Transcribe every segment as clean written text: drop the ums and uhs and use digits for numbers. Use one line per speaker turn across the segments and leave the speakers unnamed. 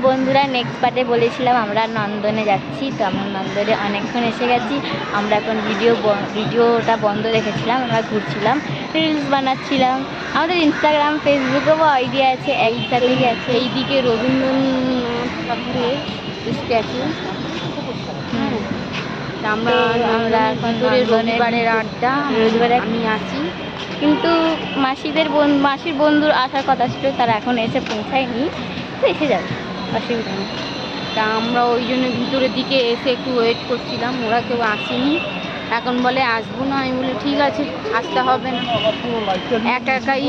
বন্ধুরা, নেক্সট পার্টে বলেছিলাম আমরা নন্দনে যাচ্ছি। তো আমরা নন্দনে অনেকক্ষণ এসে গেছি। আমরা এখন ভিডিওটা বন্ধ রেখেছিলাম, আমরা ঘুরছিলাম, রিলস বানাচ্ছিলাম। আমাদের ইনস্টাগ্রাম ফেসবুকেও আইডিয়া আছে, একসাথেই আছে।
এইদিকে রবীন্দ্রনাথ ঠাকুরের স্ট্যাচু। আমরা এখন রবিবারের আড্ডা,
রবিবারে
আমি আসি।
কিন্তু মাসির বন্ধুর আসার কথা ছিল, তারা এখন এসে পৌঁছায়নি, তো এসে যাবে, অসুবিধা নেই।
তা আমরা ওই জন্য ভিতরের দিকে এসে একটু ওয়েট করছিলাম, ওরা কেউ আসেনি। এখন বলে আসবো না, আমি বলি ঠিক আছে, আসতে হবে না, একাই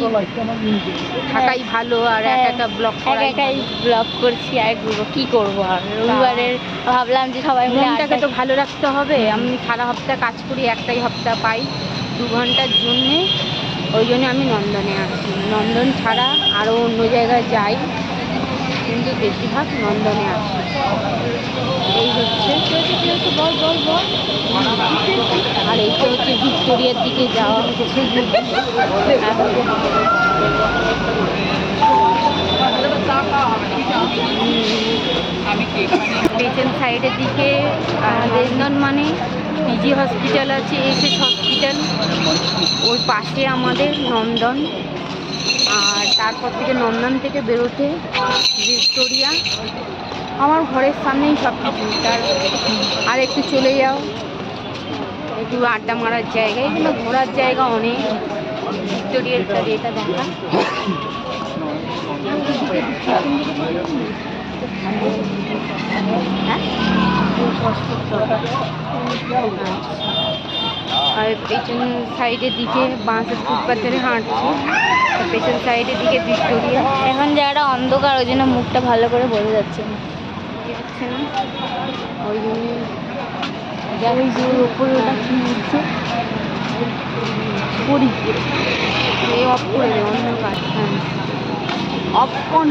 থাকাই ভালো। আর একা
ব্লগ করছি আর কী করবো। আর রবিবারের ভাবলাম যে সবাই মিলে
মনটাকে তো ভালো রাখতে হবে। আমি সারা হপ্তাহ কাজ করি, একটাই হপ্তাহ পাই 2 ঘন্টার জন্যে। ওই জন্য আমি নন্দনে আসি। নন্দন ছাড়া আরও অন্য জায়গায় যাই, কিন্তু বেশিরভাগ নন্দনে আসি। এই হচ্ছে, আর এইটা হচ্ছে ভিক্টোরিয়ার দিকে যাওয়া হচ্ছে। পেছন সাইডের দিকে নন্দন মানে পিজি হসপিটাল আছে, এসএস হসপিটাল, ওই পাশে আমাদের নন্দন। আর তারপর থেকে নন্দন থেকে বেরোতে ভিক্টোরিয়া, আমার ঘরের সামনেই সব কিছু। আর একটু চলে যাও, একটু আড্ডা মারার জায়গা, এগুলো ঘোরার জায়গা অনেক। ভিক্টোরিয়ার এটা দেখা। আর পেছন সাইডের দিকে বাঁশের ফুটপাথ ধরে হাঁটছি, পেছন সাইডের দিকে ভিক্টোরিয়া।
এখন জায়গাটা অন্ধকার, ওই জন্য মুখটা ভালো করে বোঝা যাচ্ছে না,
ওই জন্য
উপরে ওটা কি হচ্ছে
অফ করে দেয় অন্ধকার। হ্যাঁ, অফ কোন